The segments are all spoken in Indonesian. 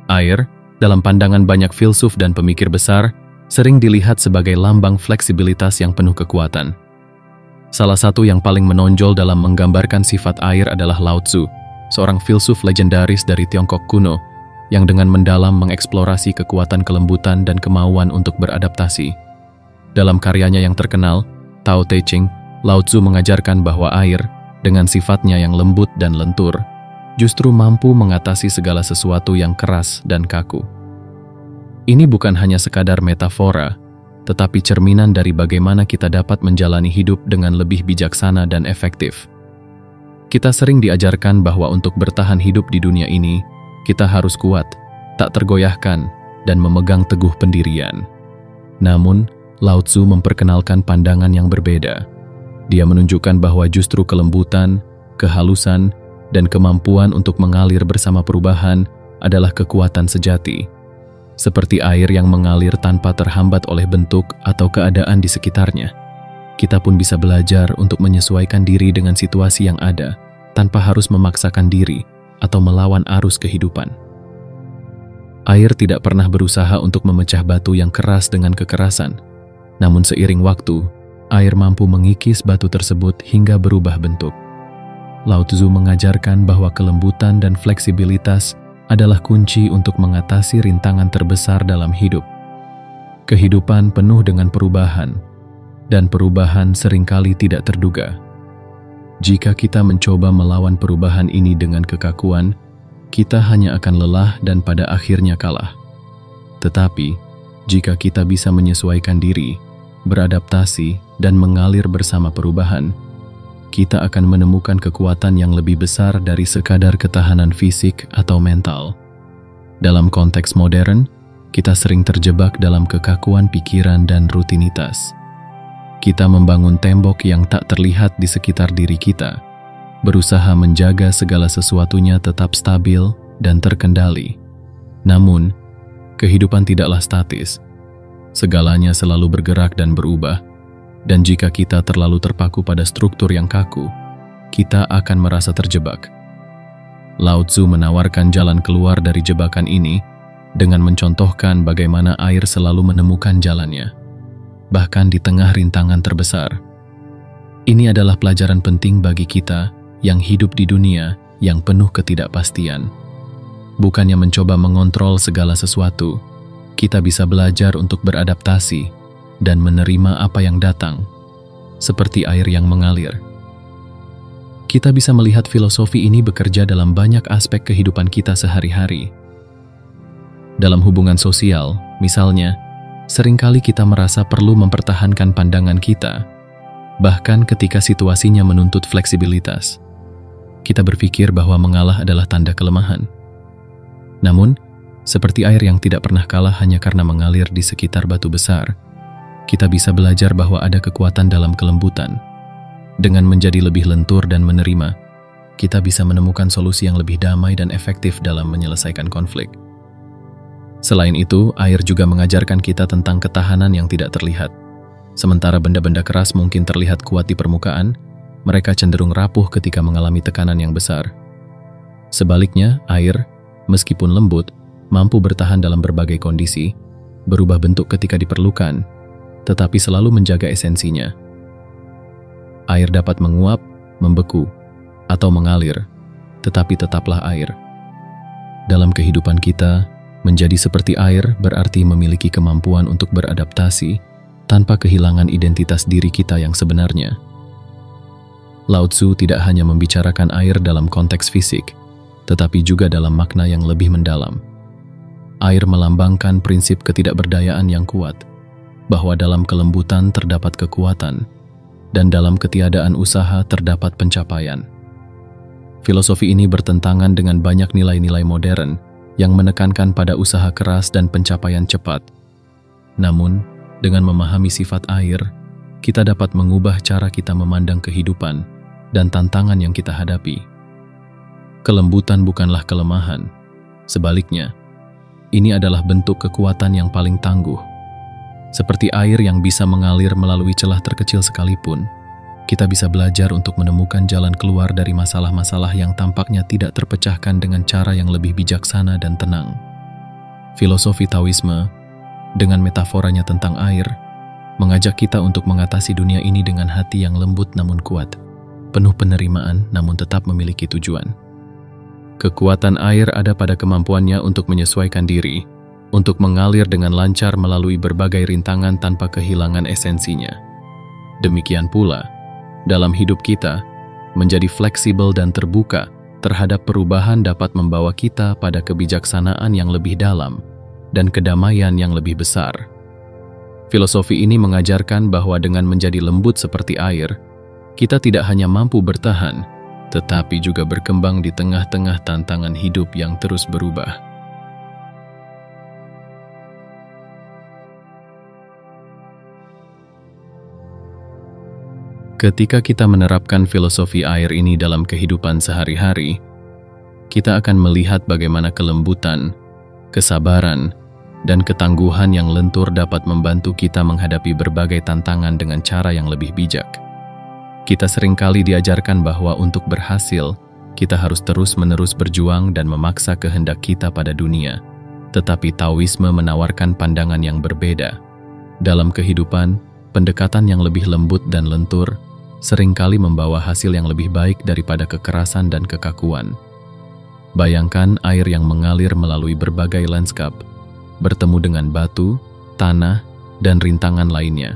Air, dalam pandangan banyak filsuf dan pemikir besar, sering dilihat sebagai lambang fleksibilitas yang penuh kekuatan. Salah satu yang paling menonjol dalam menggambarkan sifat air adalah Lao Tzu, seorang filsuf legendaris dari Tiongkok kuno, yang dengan mendalam mengeksplorasi kekuatan kelembutan dan kemauan untuk beradaptasi. Dalam karyanya yang terkenal, Tao Te Ching, Lao Tzu mengajarkan bahwa air, dengan sifatnya yang lembut dan lentur, justru mampu mengatasi segala sesuatu yang keras dan kaku. Ini bukan hanya sekadar metafora, tetapi cerminan dari bagaimana kita dapat menjalani hidup dengan lebih bijaksana dan efektif. Kita sering diajarkan bahwa untuk bertahan hidup di dunia ini, kita harus kuat, tak tergoyahkan, dan memegang teguh pendirian. Namun, Lao Tzu memperkenalkan pandangan yang berbeda. Dia menunjukkan bahwa justru kelembutan, kehalusan, dan kemampuan untuk mengalir bersama perubahan adalah kekuatan sejati. Seperti air yang mengalir tanpa terhambat oleh bentuk atau keadaan di sekitarnya. Kita pun bisa belajar untuk menyesuaikan diri dengan situasi yang ada, tanpa harus memaksakan diri atau melawan arus kehidupan. Air tidak pernah berusaha untuk memecah batu yang keras dengan kekerasan, namun seiring waktu, air mampu mengikis batu tersebut hingga berubah bentuk. Lao Tzu mengajarkan bahwa kelembutan dan fleksibilitas adalah kunci untuk mengatasi rintangan terbesar dalam hidup. Kehidupan penuh dengan perubahan, dan perubahan seringkali tidak terduga. Jika kita mencoba melawan perubahan ini dengan kekakuan, kita hanya akan lelah dan pada akhirnya kalah. Tetapi, jika kita bisa menyesuaikan diri, beradaptasi, dan mengalir bersama perubahan, kita akan menemukan kekuatan yang lebih besar dari sekadar ketahanan fisik atau mental. Dalam konteks modern, kita sering terjebak dalam kekakuan pikiran dan rutinitas. Kita membangun tembok yang tak terlihat di sekitar diri kita, berusaha menjaga segala sesuatunya tetap stabil dan terkendali. Namun, kehidupan tidaklah statis. Segalanya selalu bergerak dan berubah. Dan jika kita terlalu terpaku pada struktur yang kaku, kita akan merasa terjebak. Lao Tzu menawarkan jalan keluar dari jebakan ini dengan mencontohkan bagaimana air selalu menemukan jalannya, bahkan di tengah rintangan terbesar. Ini adalah pelajaran penting bagi kita yang hidup di dunia yang penuh ketidakpastian. Bukannya mencoba mengontrol segala sesuatu, kita bisa belajar untuk beradaptasi dan menerima apa yang datang, seperti air yang mengalir. Kita bisa melihat filosofi ini bekerja dalam banyak aspek kehidupan kita sehari-hari. Dalam hubungan sosial, misalnya, seringkali kita merasa perlu mempertahankan pandangan kita, bahkan ketika situasinya menuntut fleksibilitas. Kita berpikir bahwa mengalah adalah tanda kelemahan. Namun, seperti air yang tidak pernah kalah hanya karena mengalir di sekitar batu besar, kita bisa belajar bahwa ada kekuatan dalam kelembutan. Dengan menjadi lebih lentur dan menerima, kita bisa menemukan solusi yang lebih damai dan efektif dalam menyelesaikan konflik. Selain itu, air juga mengajarkan kita tentang ketahanan yang tidak terlihat. Sementara benda-benda keras mungkin terlihat kuat di permukaan, mereka cenderung rapuh ketika mengalami tekanan yang besar. Sebaliknya, air, meskipun lembut, mampu bertahan dalam berbagai kondisi, berubah bentuk ketika diperlukan, tetapi selalu menjaga esensinya. Air dapat menguap, membeku, atau mengalir, tetapi tetaplah air. Dalam kehidupan kita, menjadi seperti air berarti memiliki kemampuan untuk beradaptasi tanpa kehilangan identitas diri kita yang sebenarnya. Lao Tzu tidak hanya membicarakan air dalam konteks fisik, tetapi juga dalam makna yang lebih mendalam. Air melambangkan prinsip ketidakberdayaan yang kuat, bahwa dalam kelembutan terdapat kekuatan, dan dalam ketiadaan usaha terdapat pencapaian. Filosofi ini bertentangan dengan banyak nilai-nilai modern yang menekankan pada usaha keras dan pencapaian cepat. Namun, dengan memahami sifat air, kita dapat mengubah cara kita memandang kehidupan dan tantangan yang kita hadapi. Kelembutan bukanlah kelemahan. Sebaliknya, ini adalah bentuk kekuatan yang paling tangguh. Seperti air yang bisa mengalir melalui celah terkecil sekalipun, kita bisa belajar untuk menemukan jalan keluar dari masalah-masalah yang tampaknya tidak terpecahkan dengan cara yang lebih bijaksana dan tenang. Filosofi Taoisme, dengan metaforanya tentang air, mengajak kita untuk mengatasi dunia ini dengan hati yang lembut namun kuat, penuh penerimaan namun tetap memiliki tujuan. Kekuatan air ada pada kemampuannya untuk menyesuaikan diri, untuk mengalir dengan lancar melalui berbagai rintangan tanpa kehilangan esensinya. Demikian pula, dalam hidup kita, menjadi fleksibel dan terbuka terhadap perubahan dapat membawa kita pada kebijaksanaan yang lebih dalam dan kedamaian yang lebih besar. Filosofi ini mengajarkan bahwa dengan menjadi lembut seperti air, kita tidak hanya mampu bertahan, tetapi juga berkembang di tengah-tengah tantangan hidup yang terus berubah. Ketika kita menerapkan filosofi air ini dalam kehidupan sehari-hari, kita akan melihat bagaimana kelembutan, kesabaran, dan ketangguhan yang lentur dapat membantu kita menghadapi berbagai tantangan dengan cara yang lebih bijak. Kita seringkali diajarkan bahwa untuk berhasil, kita harus terus-menerus berjuang dan memaksa kehendak kita pada dunia. Tetapi Taoisme menawarkan pandangan yang berbeda. Dalam kehidupan, pendekatan yang lebih lembut dan lentur seringkali membawa hasil yang lebih baik daripada kekerasan dan kekakuan. Bayangkan air yang mengalir melalui berbagai lanskap, bertemu dengan batu, tanah, dan rintangan lainnya.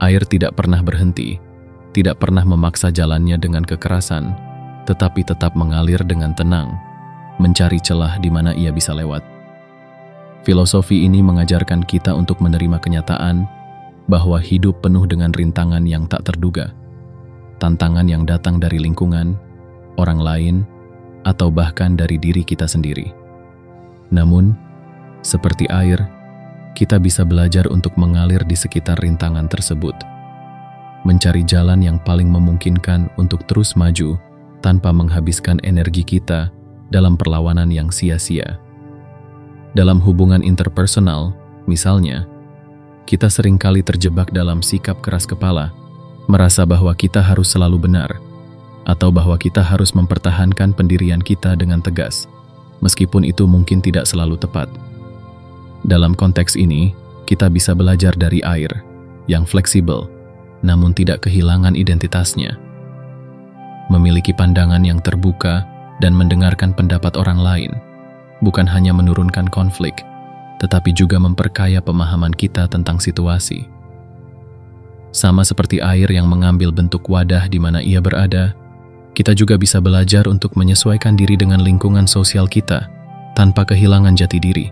Air tidak pernah berhenti, tidak pernah memaksa jalannya dengan kekerasan, tetapi tetap mengalir dengan tenang, mencari celah di mana ia bisa lewat. Filosofi ini mengajarkan kita untuk menerima kenyataan bahwa hidup penuh dengan rintangan yang tak terduga, tantangan yang datang dari lingkungan, orang lain, atau bahkan dari diri kita sendiri. Namun, seperti air, kita bisa belajar untuk mengalir di sekitar rintangan tersebut, mencari jalan yang paling memungkinkan untuk terus maju tanpa menghabiskan energi kita dalam perlawanan yang sia-sia. Dalam hubungan interpersonal, misalnya, kita seringkali terjebak dalam sikap keras kepala, merasa bahwa kita harus selalu benar, atau bahwa kita harus mempertahankan pendirian kita dengan tegas, meskipun itu mungkin tidak selalu tepat. Dalam konteks ini, kita bisa belajar dari air, yang fleksibel, namun tidak kehilangan identitasnya. Memiliki pandangan yang terbuka dan mendengarkan pendapat orang lain, bukan hanya menurunkan konflik, tetapi juga memperkaya pemahaman kita tentang situasi. Sama seperti air yang mengambil bentuk wadah di mana ia berada, kita juga bisa belajar untuk menyesuaikan diri dengan lingkungan sosial kita tanpa kehilangan jati diri.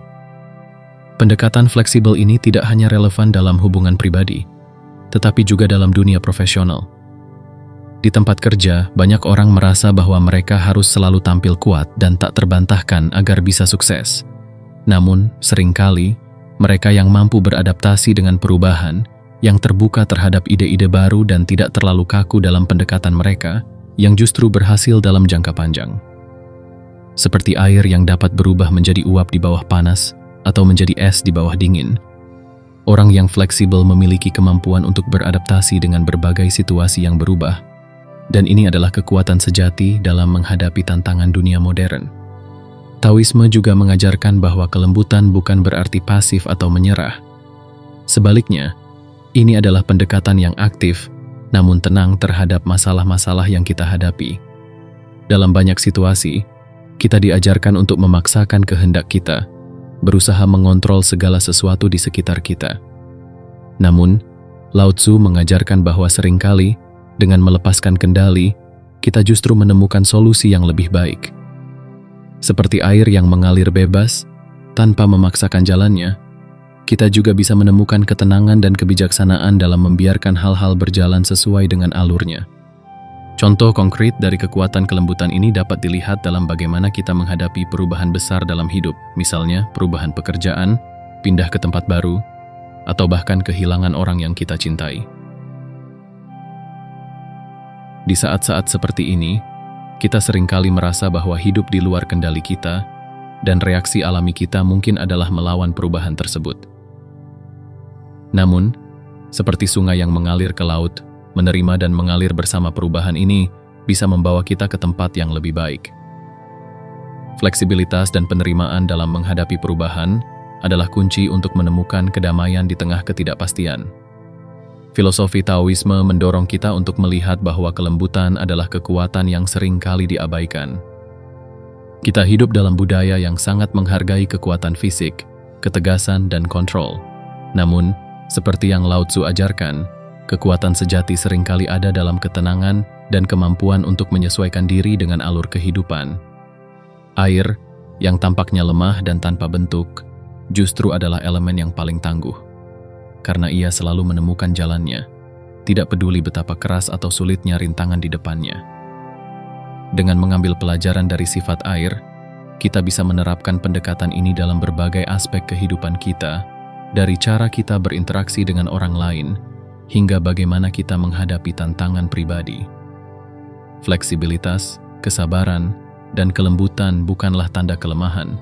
Pendekatan fleksibel ini tidak hanya relevan dalam hubungan pribadi, tetapi juga dalam dunia profesional. Di tempat kerja, banyak orang merasa bahwa mereka harus selalu tampil kuat dan tak terbantahkan agar bisa sukses. Namun, seringkali, mereka yang mampu beradaptasi dengan perubahan, yang terbuka terhadap ide-ide baru dan tidak terlalu kaku dalam pendekatan mereka, yang justru berhasil dalam jangka panjang. Seperti air yang dapat berubah menjadi uap di bawah panas atau menjadi es di bawah dingin, orang yang fleksibel memiliki kemampuan untuk beradaptasi dengan berbagai situasi yang berubah, dan ini adalah kekuatan sejati dalam menghadapi tantangan dunia modern. Taoisme juga mengajarkan bahwa kelembutan bukan berarti pasif atau menyerah. Sebaliknya, ini adalah pendekatan yang aktif, namun tenang terhadap masalah-masalah yang kita hadapi. Dalam banyak situasi, kita diajarkan untuk memaksakan kehendak kita, berusaha mengontrol segala sesuatu di sekitar kita. Namun, Lao Tzu mengajarkan bahwa seringkali, dengan melepaskan kendali, kita justru menemukan solusi yang lebih baik. Seperti air yang mengalir bebas, tanpa memaksakan jalannya, kita juga bisa menemukan ketenangan dan kebijaksanaan dalam membiarkan hal-hal berjalan sesuai dengan alurnya. Contoh konkret dari kekuatan kelembutan ini dapat dilihat dalam bagaimana kita menghadapi perubahan besar dalam hidup, misalnya perubahan pekerjaan, pindah ke tempat baru, atau bahkan kehilangan orang yang kita cintai. Di saat-saat seperti ini, kita seringkali merasa bahwa hidup di luar kendali kita, dan reaksi alami kita mungkin adalah melawan perubahan tersebut. Namun, seperti sungai yang mengalir ke laut, menerima dan mengalir bersama perubahan ini bisa membawa kita ke tempat yang lebih baik. Fleksibilitas dan penerimaan dalam menghadapi perubahan adalah kunci untuk menemukan kedamaian di tengah ketidakpastian. Filosofi Taoisme mendorong kita untuk melihat bahwa kelembutan adalah kekuatan yang sering kali diabaikan. Kita hidup dalam budaya yang sangat menghargai kekuatan fisik, ketegasan, dan kontrol. Namun, seperti yang Lao Tzu ajarkan, kekuatan sejati seringkali ada dalam ketenangan dan kemampuan untuk menyesuaikan diri dengan alur kehidupan. Air, yang tampaknya lemah dan tanpa bentuk, justru adalah elemen yang paling tangguh. Karena ia selalu menemukan jalannya, tidak peduli betapa keras atau sulitnya rintangan di depannya. Dengan mengambil pelajaran dari sifat air, kita bisa menerapkan pendekatan ini dalam berbagai aspek kehidupan kita, dari cara kita berinteraksi dengan orang lain, hingga bagaimana kita menghadapi tantangan pribadi. Fleksibilitas, kesabaran, dan kelembutan bukanlah tanda kelemahan,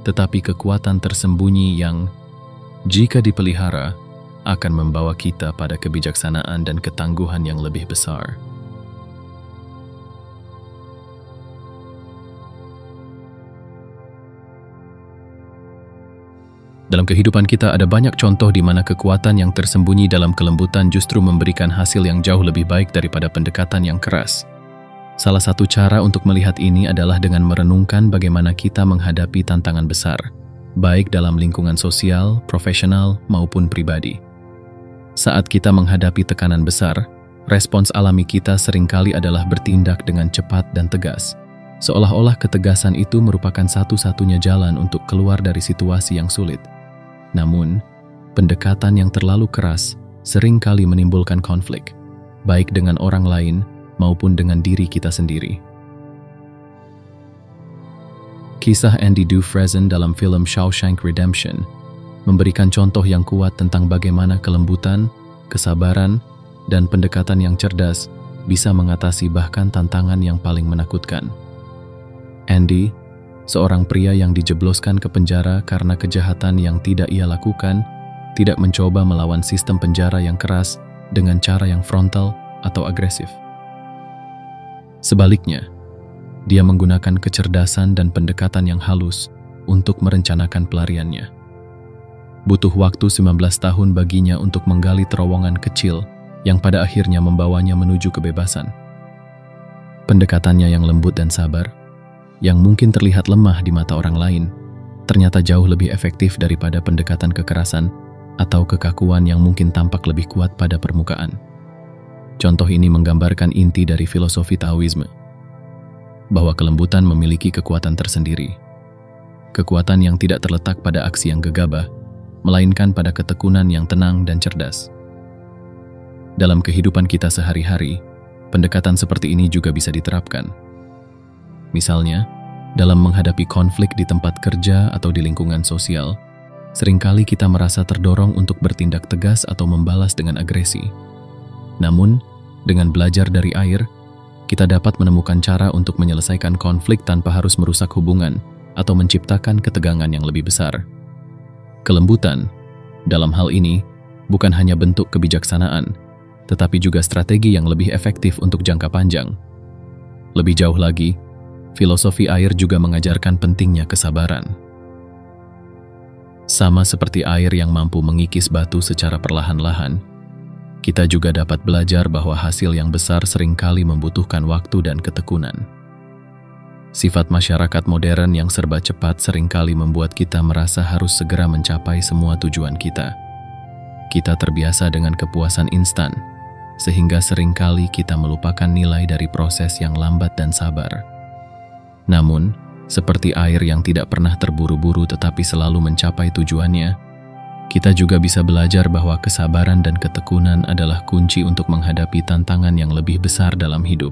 tetapi kekuatan tersembunyi yang, jika dipelihara, akan membawa kita pada kebijaksanaan dan ketangguhan yang lebih besar. Dalam kehidupan kita ada banyak contoh di mana kekuatan yang tersembunyi dalam kelembutan justru memberikan hasil yang jauh lebih baik daripada pendekatan yang keras. Salah satu cara untuk melihat ini adalah dengan merenungkan bagaimana kita menghadapi tantangan besar, baik dalam lingkungan sosial, profesional, maupun pribadi. Saat kita menghadapi tekanan besar, respons alami kita seringkali adalah bertindak dengan cepat dan tegas, seolah-olah ketegasan itu merupakan satu-satunya jalan untuk keluar dari situasi yang sulit. Namun, pendekatan yang terlalu keras seringkali menimbulkan konflik, baik dengan orang lain maupun dengan diri kita sendiri. Kisah Andy Dufresne dalam film Shawshank Redemption memberikan contoh yang kuat tentang bagaimana kelembutan, kesabaran, dan pendekatan yang cerdas bisa mengatasi bahkan tantangan yang paling menakutkan. Andy, seorang pria yang dijebloskan ke penjara karena kejahatan yang tidak ia lakukan, tidak mencoba melawan sistem penjara yang keras dengan cara yang frontal atau agresif. Sebaliknya, dia menggunakan kecerdasan dan pendekatan yang halus untuk merencanakan pelariannya. Butuh waktu 19 tahun baginya untuk menggali terowongan kecil yang pada akhirnya membawanya menuju kebebasan. Pendekatannya yang lembut dan sabar, yang mungkin terlihat lemah di mata orang lain, ternyata jauh lebih efektif daripada pendekatan kekerasan atau kekakuan yang mungkin tampak lebih kuat pada permukaan. Contoh ini menggambarkan inti dari filosofi Taoisme, bahwa kelembutan memiliki kekuatan tersendiri. Kekuatan yang tidak terletak pada aksi yang gegabah, melainkan pada ketekunan yang tenang dan cerdas. Dalam kehidupan kita sehari-hari, pendekatan seperti ini juga bisa diterapkan. Misalnya, dalam menghadapi konflik di tempat kerja atau di lingkungan sosial, seringkali kita merasa terdorong untuk bertindak tegas atau membalas dengan agresi. Namun, dengan belajar dari air, kita dapat menemukan cara untuk menyelesaikan konflik tanpa harus merusak hubungan atau menciptakan ketegangan yang lebih besar. Kelembutan, dalam hal ini, bukan hanya bentuk kebijaksanaan, tetapi juga strategi yang lebih efektif untuk jangka panjang. Lebih jauh lagi, filosofi air juga mengajarkan pentingnya kesabaran. Sama seperti air yang mampu mengikis batu secara perlahan-lahan, kita juga dapat belajar bahwa hasil yang besar seringkali membutuhkan waktu dan ketekunan. Sifat masyarakat modern yang serba cepat seringkali membuat kita merasa harus segera mencapai semua tujuan kita. Kita terbiasa dengan kepuasan instan, sehingga seringkali kita melupakan nilai dari proses yang lambat dan sabar. Namun, seperti air yang tidak pernah terburu-buru tetapi selalu mencapai tujuannya, kita juga bisa belajar bahwa kesabaran dan ketekunan adalah kunci untuk menghadapi tantangan yang lebih besar dalam hidup.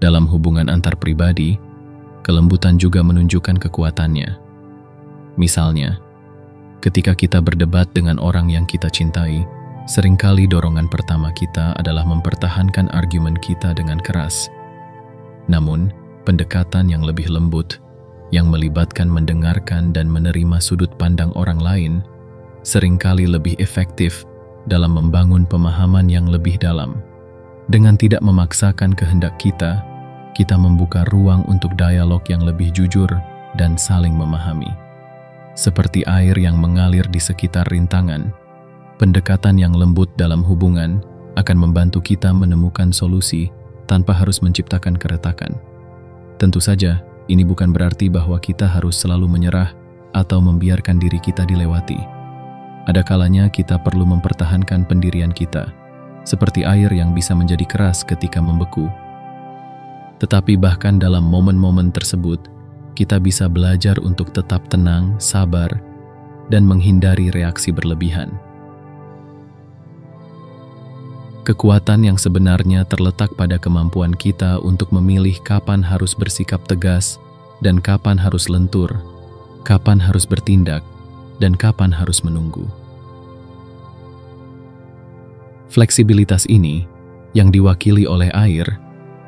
Dalam hubungan antar pribadi, kelembutan juga menunjukkan kekuatannya. Misalnya, ketika kita berdebat dengan orang yang kita cintai, seringkali dorongan pertama kita adalah mempertahankan argumen kita dengan keras. Namun, pendekatan yang lebih lembut, yang melibatkan mendengarkan dan menerima sudut pandang orang lain, seringkali lebih efektif dalam membangun pemahaman yang lebih dalam. Dengan tidak memaksakan kehendak kita membuka ruang untuk dialog yang lebih jujur dan saling memahami. Seperti air yang mengalir di sekitar rintangan, pendekatan yang lembut dalam hubungan akan membantu kita menemukan solusi tanpa harus menciptakan keretakan. Tentu saja, ini bukan berarti bahwa kita harus selalu menyerah atau membiarkan diri kita dilewati. Ada kalanya kita perlu mempertahankan pendirian kita, seperti air yang bisa menjadi keras ketika membeku. Tetapi bahkan dalam momen-momen tersebut, kita bisa belajar untuk tetap tenang, sabar, dan menghindari reaksi berlebihan. Kekuatan yang sebenarnya terletak pada kemampuan kita untuk memilih kapan harus bersikap tegas dan kapan harus lentur, kapan harus bertindak, dan kapan harus menunggu. Fleksibilitas ini, yang diwakili oleh air,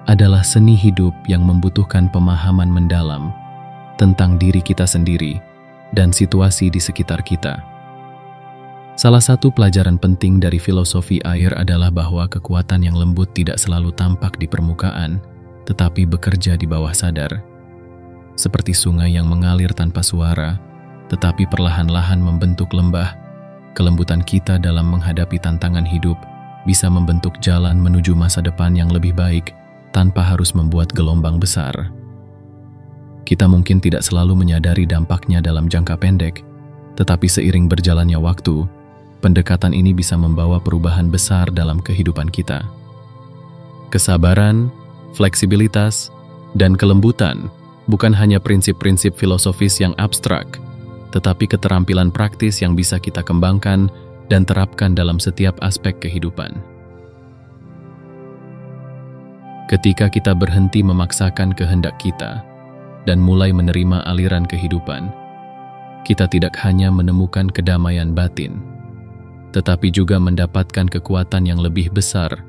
adalah seni hidup yang membutuhkan pemahaman mendalam tentang diri kita sendiri dan situasi di sekitar kita. Salah satu pelajaran penting dari filosofi air adalah bahwa kekuatan yang lembut tidak selalu tampak di permukaan, tetapi bekerja di bawah sadar. Seperti sungai yang mengalir tanpa suara, tetapi perlahan-lahan membentuk lembah, kelembutan kita dalam menghadapi tantangan hidup bisa membentuk jalan menuju masa depan yang lebih baik tanpa harus membuat gelombang besar. Kita mungkin tidak selalu menyadari dampaknya dalam jangka pendek, tetapi seiring berjalannya waktu, pendekatan ini bisa membawa perubahan besar dalam kehidupan kita. Kesabaran, fleksibilitas, dan kelembutan bukan hanya prinsip-prinsip filosofis yang abstrak, tetapi keterampilan praktis yang bisa kita kembangkan dan terapkan dalam setiap aspek kehidupan. Ketika kita berhenti memaksakan kehendak kita dan mulai menerima aliran kehidupan, kita tidak hanya menemukan kedamaian batin, tetapi juga mendapatkan kekuatan yang lebih besar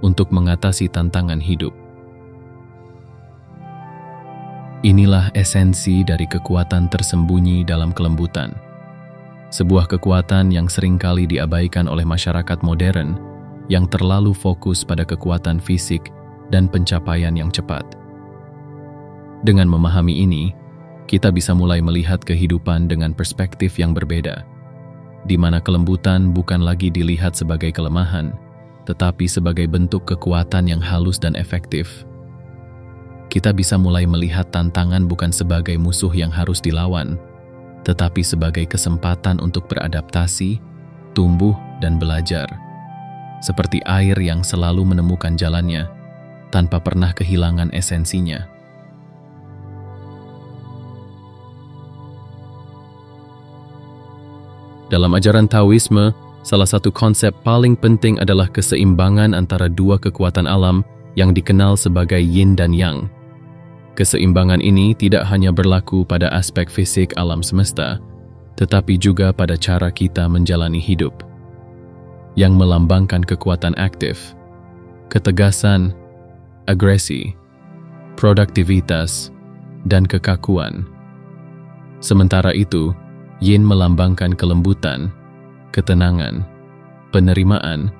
untuk mengatasi tantangan hidup. Inilah esensi dari kekuatan tersembunyi dalam kelembutan, sebuah kekuatan yang seringkali diabaikan oleh masyarakat modern yang terlalu fokus pada kekuatan fisik dan pencapaian yang cepat. Dengan memahami ini, kita bisa mulai melihat kehidupan dengan perspektif yang berbeda, di mana kelembutan bukan lagi dilihat sebagai kelemahan, tetapi sebagai bentuk kekuatan yang halus dan efektif. Kita bisa mulai melihat tantangan bukan sebagai musuh yang harus dilawan, tetapi sebagai kesempatan untuk beradaptasi, tumbuh, dan belajar. Seperti air yang selalu menemukan jalannya, tanpa pernah kehilangan esensinya. Dalam ajaran Taoisme, salah satu konsep paling penting adalah keseimbangan antara dua kekuatan alam yang dikenal sebagai yin dan yang. Keseimbangan ini tidak hanya berlaku pada aspek fisik alam semesta, tetapi juga pada cara kita menjalani hidup, yang melambangkan kekuatan aktif, ketegasan, agresi, produktivitas, dan kekakuan. Sementara itu, yin melambangkan kelembutan, ketenangan, penerimaan,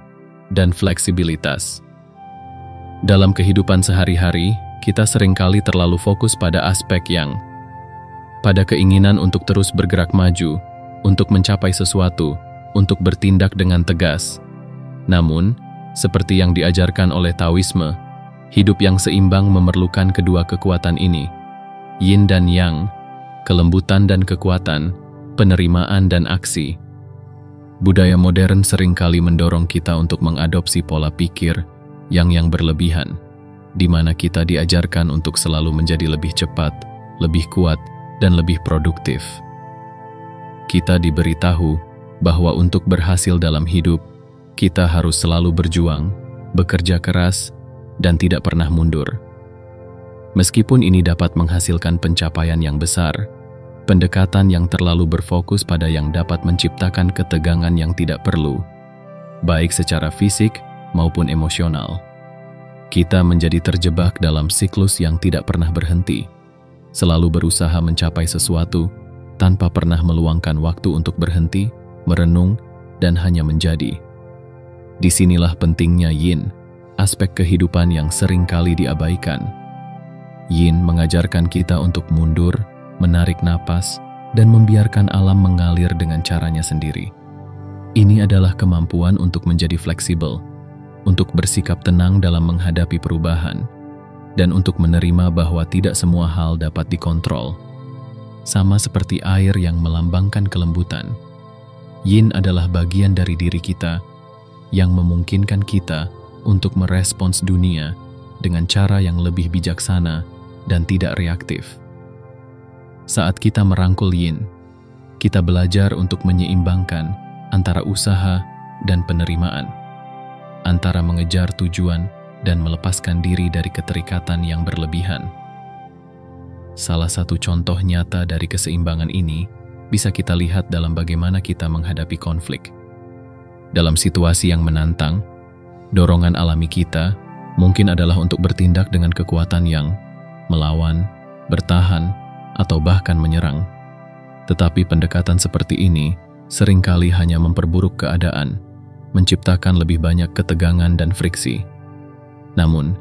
dan fleksibilitas. Dalam kehidupan sehari-hari, kita seringkali terlalu fokus pada aspek yang, pada keinginan untuk terus bergerak maju, untuk mencapai sesuatu, untuk bertindak dengan tegas. Namun, seperti yang diajarkan oleh Taoisme, hidup yang seimbang memerlukan kedua kekuatan ini, yin dan yang, kelembutan dan kekuatan, penerimaan dan aksi. Budaya modern seringkali mendorong kita untuk mengadopsi pola pikir yang berlebihan, di mana kita diajarkan untuk selalu menjadi lebih cepat, lebih kuat, dan lebih produktif. Kita diberitahu bahwa untuk berhasil dalam hidup, kita harus selalu berjuang, bekerja keras, dan tidak pernah mundur. Meskipun ini dapat menghasilkan pencapaian yang besar, pendekatan yang terlalu berfokus pada yang dapat menciptakan ketegangan yang tidak perlu, baik secara fisik maupun emosional. Kita menjadi terjebak dalam siklus yang tidak pernah berhenti, selalu berusaha mencapai sesuatu tanpa pernah meluangkan waktu untuk berhenti, merenung, dan hanya menjadi. Disinilah pentingnya yin, aspek kehidupan yang sering kali diabaikan. Yin mengajarkan kita untuk mundur, menarik napas, dan membiarkan alam mengalir dengan caranya sendiri. Ini adalah kemampuan untuk menjadi fleksibel, untuk bersikap tenang dalam menghadapi perubahan, dan untuk menerima bahwa tidak semua hal dapat dikontrol. Sama seperti air yang melambangkan kelembutan, yin adalah bagian dari diri kita yang memungkinkan kita untuk merespons dunia dengan cara yang lebih bijaksana dan tidak reaktif. Saat kita merangkul yin, kita belajar untuk menyeimbangkan antara usaha dan penerimaan, antara mengejar tujuan dan melepaskan diri dari keterikatan yang berlebihan. Salah satu contoh nyata dari keseimbangan ini bisa kita lihat dalam bagaimana kita menghadapi konflik. Dalam situasi yang menantang, dorongan alami kita mungkin adalah untuk bertindak dengan kekuatan yang melawan, bertahan, atau bahkan menyerang. Tetapi pendekatan seperti ini seringkali hanya memperburuk keadaan, menciptakan lebih banyak ketegangan dan friksi. Namun,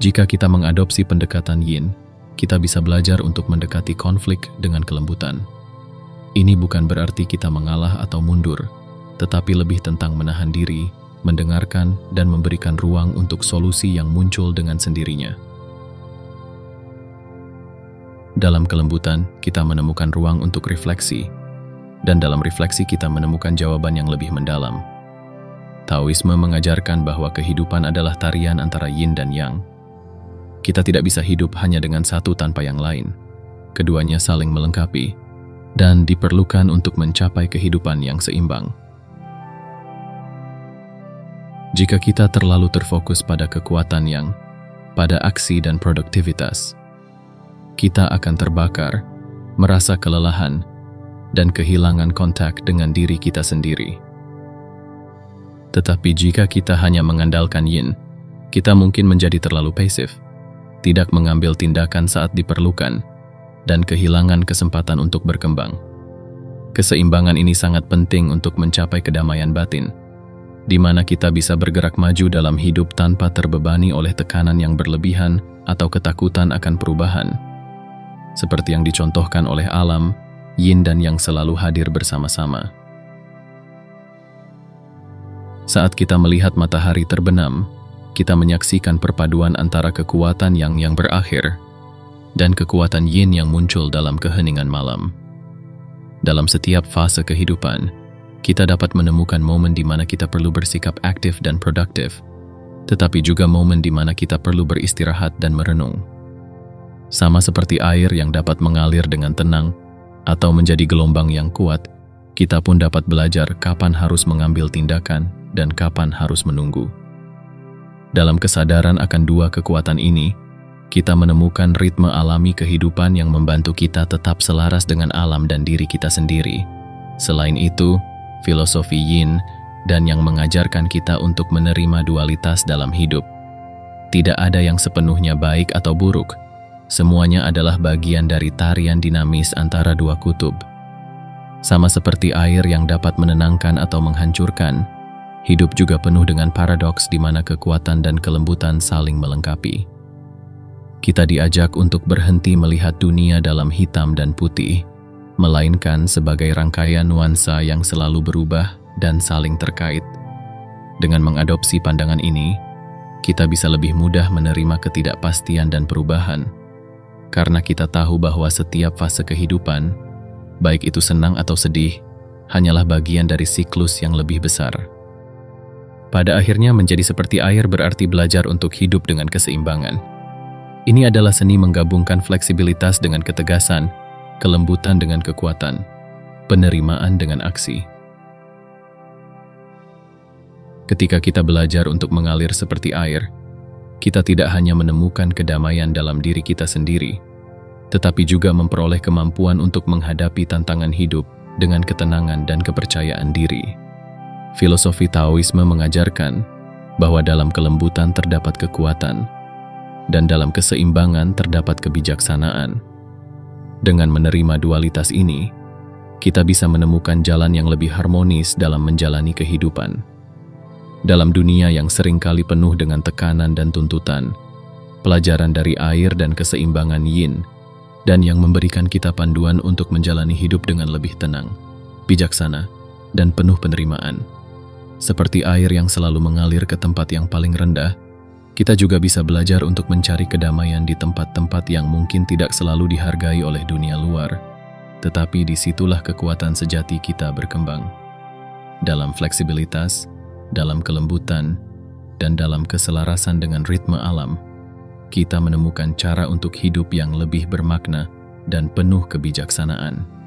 jika kita mengadopsi pendekatan yin, kita bisa belajar untuk mendekati konflik dengan kelembutan. Ini bukan berarti kita mengalah atau mundur, tetapi lebih tentang menahan diri, mendengarkan, dan memberikan ruang untuk solusi yang muncul dengan sendirinya. Dalam kelembutan, kita menemukan ruang untuk refleksi, dan dalam refleksi kita menemukan jawaban yang lebih mendalam. Taoisme mengajarkan bahwa kehidupan adalah tarian antara yin dan yang. Kita tidak bisa hidup hanya dengan satu tanpa yang lain. Keduanya saling melengkapi, dan diperlukan untuk mencapai kehidupan yang seimbang. Jika kita terlalu terfokus pada kekuatan yang, pada aksi dan produktivitas, kita akan terbakar, merasa kelelahan, dan kehilangan kontak dengan diri kita sendiri. Tetapi jika kita hanya mengandalkan yin, kita mungkin menjadi terlalu pasif, tidak mengambil tindakan saat diperlukan, dan kehilangan kesempatan untuk berkembang. Keseimbangan ini sangat penting untuk mencapai kedamaian batin, di mana kita bisa bergerak maju dalam hidup tanpa terbebani oleh tekanan yang berlebihan atau ketakutan akan perubahan. Seperti yang dicontohkan oleh alam, yin dan yang selalu hadir bersama-sama. Saat kita melihat matahari terbenam, kita menyaksikan perpaduan antara kekuatan yang berakhir dan kekuatan yin yang muncul dalam keheningan malam. Dalam setiap fase kehidupan, kita dapat menemukan momen di mana kita perlu bersikap aktif dan produktif, tetapi juga momen di mana kita perlu beristirahat dan merenung. Sama seperti air yang dapat mengalir dengan tenang atau menjadi gelombang yang kuat, kita pun dapat belajar kapan harus mengambil tindakan dan kapan harus menunggu. Dalam kesadaran akan dua kekuatan ini, kita menemukan ritme alami kehidupan yang membantu kita tetap selaras dengan alam dan diri kita sendiri. Selain itu, filosofi yin dan yang mengajarkan kita untuk menerima dualitas dalam hidup. Tidak ada yang sepenuhnya baik atau buruk. Semuanya adalah bagian dari tarian dinamis antara dua kutub. Sama seperti air yang dapat menenangkan atau menghancurkan, hidup juga penuh dengan paradoks di mana kekuatan dan kelembutan saling melengkapi. Kita diajak untuk berhenti melihat dunia dalam hitam dan putih, melainkan sebagai rangkaian nuansa yang selalu berubah dan saling terkait. Dengan mengadopsi pandangan ini, kita bisa lebih mudah menerima ketidakpastian dan perubahan, karena kita tahu bahwa setiap fase kehidupan, baik itu senang atau sedih, hanyalah bagian dari siklus yang lebih besar. Pada akhirnya menjadi seperti air berarti belajar untuk hidup dengan keseimbangan. Ini adalah seni menggabungkan fleksibilitas dengan ketegasan, kelembutan dengan kekuatan, penerimaan dengan aksi. Ketika kita belajar untuk mengalir seperti air, kita tidak hanya menemukan kedamaian dalam diri kita sendiri, tetapi juga memperoleh kemampuan untuk menghadapi tantangan hidup dengan ketenangan dan kepercayaan diri. Filosofi Taoisme mengajarkan bahwa dalam kelembutan terdapat kekuatan, dan dalam keseimbangan terdapat kebijaksanaan. Dengan menerima dualitas ini, kita bisa menemukan jalan yang lebih harmonis dalam menjalani kehidupan. Dalam dunia yang seringkali penuh dengan tekanan dan tuntutan, pelajaran dari air dan keseimbangan yin dan yang memberikan kita panduan untuk menjalani hidup dengan lebih tenang, bijaksana, dan penuh penerimaan. Seperti air yang selalu mengalir ke tempat yang paling rendah, kita juga bisa belajar untuk mencari kedamaian di tempat-tempat yang mungkin tidak selalu dihargai oleh dunia luar, tetapi disitulah kekuatan sejati kita berkembang. Dalam fleksibilitas, dalam kelembutan, dan dalam keselarasan dengan ritme alam, kita menemukan cara untuk hidup yang lebih bermakna dan penuh kebijaksanaan.